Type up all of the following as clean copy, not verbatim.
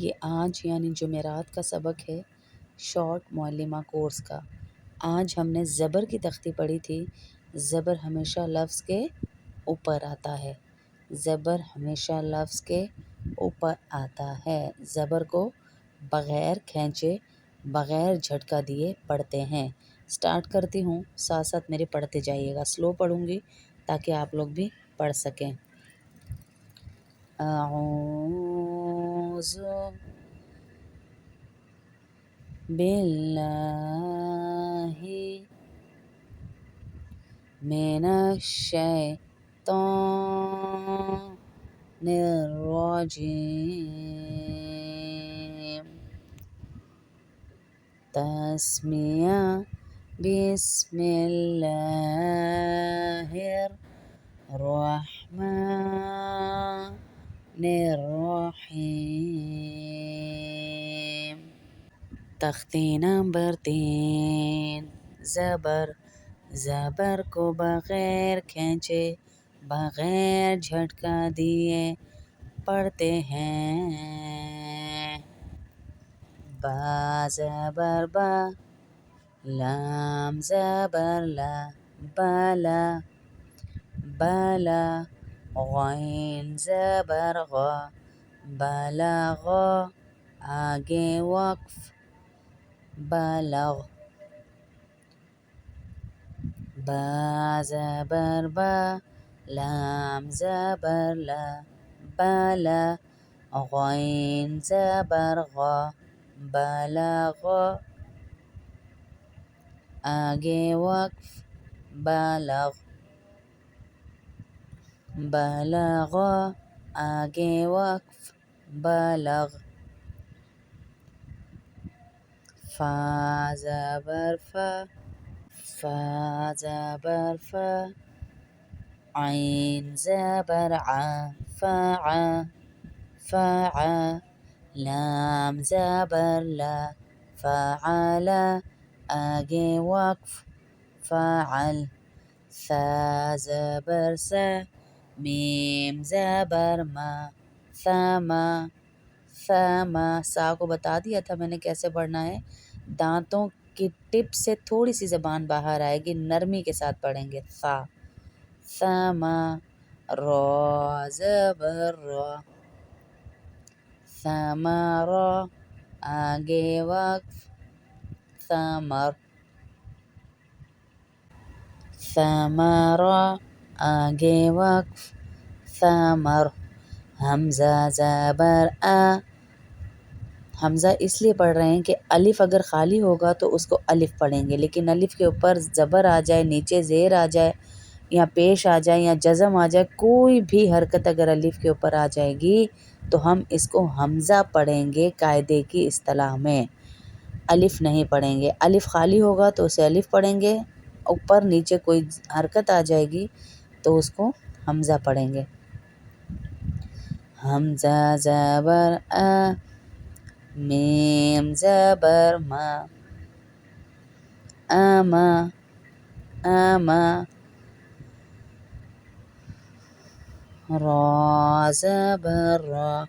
یہ آج یعنی جمعرات کا سبق ہے شارٹ معلمہ کورس کا۔ آج ہم نے زبر کی تختی پڑھی تھی۔ زبر ہمیشہ لفظ کے اوپر آتا ہے۔ زبر ہمیشہ لفظ کے اوپر آتا ہے۔ زبر کو بغیر کھینچے بغیر جھٹکا دیے پڑھتے ہیں۔ سٹارٹ کرتی ہوں، ساتھ ساتھ میرے پڑھتے جائیے گا۔ سلو پڑھوں گی تاکہ آپ لوگ بھی پڑھ سکیں۔ اعوذ باللہ من الشیطان الرجیم۔ تسمیہ بسم اللہ الرحمن الرحیم۔ تختی نمبر 3 زبر۔ زبر کو بغیر کھینچے بغیر جھٹکا دیے پڑھتے ہیں۔ با زبر با، لام زبر لا، بالا بالا۔ غین زبر غا، بلغ، آگے وقف، بلغ۔ با زبر با، لام زبر لا، بالا، غین زبر غا، بلغ، آگے وقف، بلغ، بلغ، آگے وقف، بلغ۔ فا زبر فا، فا زبر فا، عین زبر ع، فع، فع، لام زبر لا، فعل، آگے وقف، فعل۔ ثا زبر سا، میم زبر ما، ثما، ثما۔ سا کو بتا دیا تھا میں نے کیسے پڑھنا ہے۔ دانتوں کی ٹپ سے تھوڑی سی زبان باہر آئے گی، نرمی کے ساتھ پڑھیں گے۔ ثا، ثما۔ را زبر را، ثمر، آگے وقف، ثمر، ثمر، آگے وقف، ثمر۔ حمزہ زبر آ، حمزہ اس لیے پڑھ رہے ہیں کہ الف اگر خالی ہوگا تو اس کو الف پڑھیں گے، لیکن الف کے اوپر زبر آ جائے، نیچے زیر آ جائے یا پیش آ جائے یا جزم آ جائے، کوئی بھی حرکت اگر الف کے اوپر آ جائے گی تو ہم اس کو حمزہ پڑھیں گے قاعدے کی اصطلاح میں، الف نہیں پڑھیں گے۔ الف خالی ہوگا تو اسے الف پڑھیں گے، اوپر نیچے کوئی حرکت آ جائے گی تو اس کو حمزہ پڑھیں گے۔ حمزہ زبر آ، میم زبر ما، آما، آما۔ را زبر را،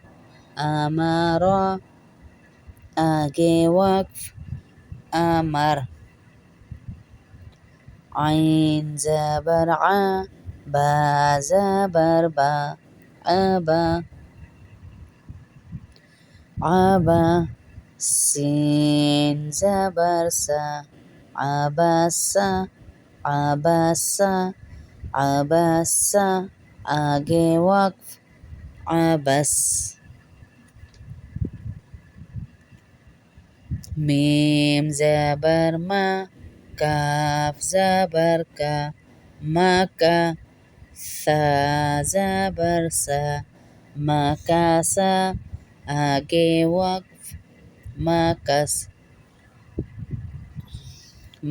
آمر، آگے وقف، آمر۔ عین زبر ع، با زبر با، عبا، عبا۔ سین زبر سا، عبس، عبس، عبس، آگے وقف، عبس۔ میم زبر ما، کاف زبر کا، مکا، سا زبر سا، مکاسا، آگے وقف، مکس،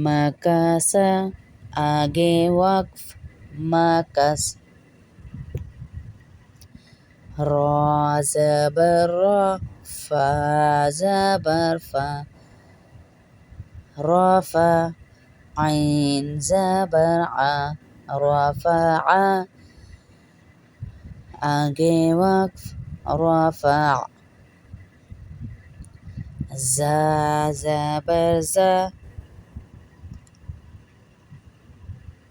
مکاسا، آگے وقف، مکس۔ را زبر را، فا زبر فا، رفع، عین زبر ع، رفع، آگے وقف، رفع۔ زا زبر زا،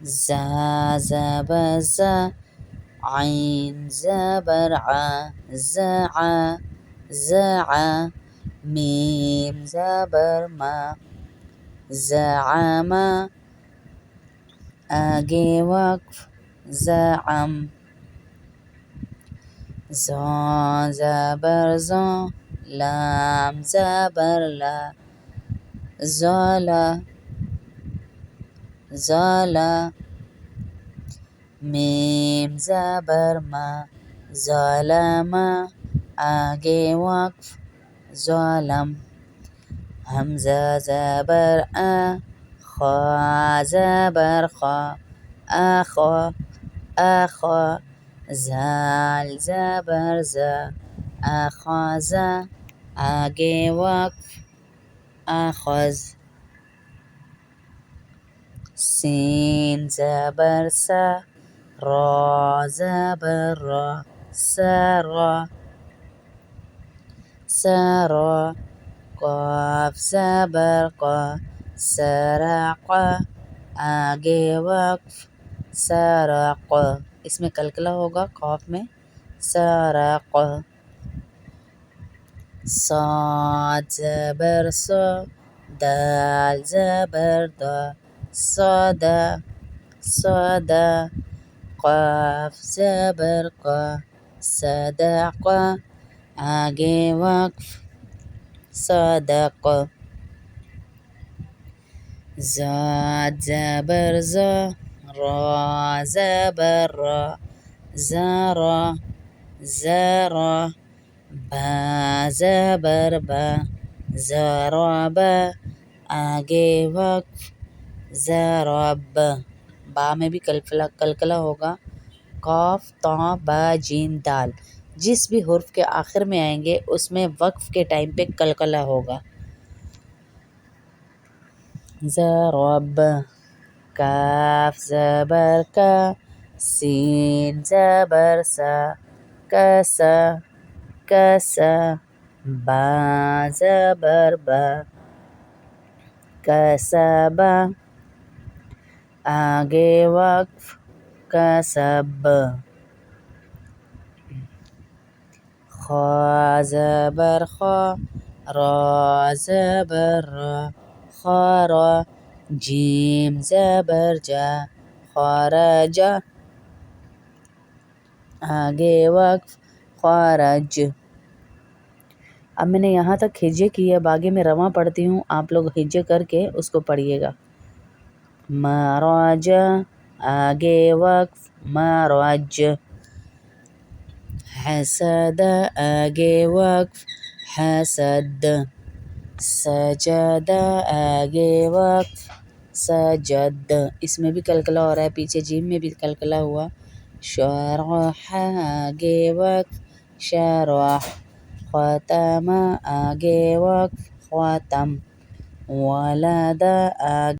زا زبر زا، عين زبر ع، زع زع، ميم زبر ما، زعم، آگے وقف زعم، زا زبر زا، لام زبر لا، زالا زالا، میم زبر ما، ظلم، آگے وقف ظلم، حمزہ زبر آ، خا زبر خا، آخا آخا، زال زبر زا، آخذ، آگے وقف آخذ، سین زبر سا، را زبر را، سرا سرا، قاف زبر قا، سرق، آگے وقف سرق، اس میں کلکلا ہوگا قاف میں، سرق، صاد زبر سا، دال زبر دا، صدا صدا، قاف زبر قا، صدق، آگے وقف صدق، زاد زبر زا، را زبر را، زرا زرا، با زبر با، ضرب، آگے وقف ضرب، با میں بھی کلکلا ہوگا، قاف تا با جیم دال، جس بھی حرف کے آخر میں آئیں گے اس میں وقف کے ٹائم پہ کلکلا ہوگا، ضرب، کاف زبر کا، سین زبر سا، کسا کسا، با زبر با، کسب، آگے وقف کسب، خا زبر خا، را زبر را، خارا، جیم زبر جا، خارج، آگے وقف خارج۔ اب میں نے یہاں تک ہجے کی ہے، اب آگے میں رواں پڑھتی ہوں، آپ لوگ ہجے کر کے اس کو پڑھیے گا، مراج، آگے وقف مراج، حسد، آگے وقف حسد، سجد، آگے وقف سجد، اس میں بھی کلکلا ہو رہا ہے، پیچھے جیم میں بھی کلکلا ہوا، شرح، آگے وقف شرح، ختم، آگے وقف ختم، ولد، آگے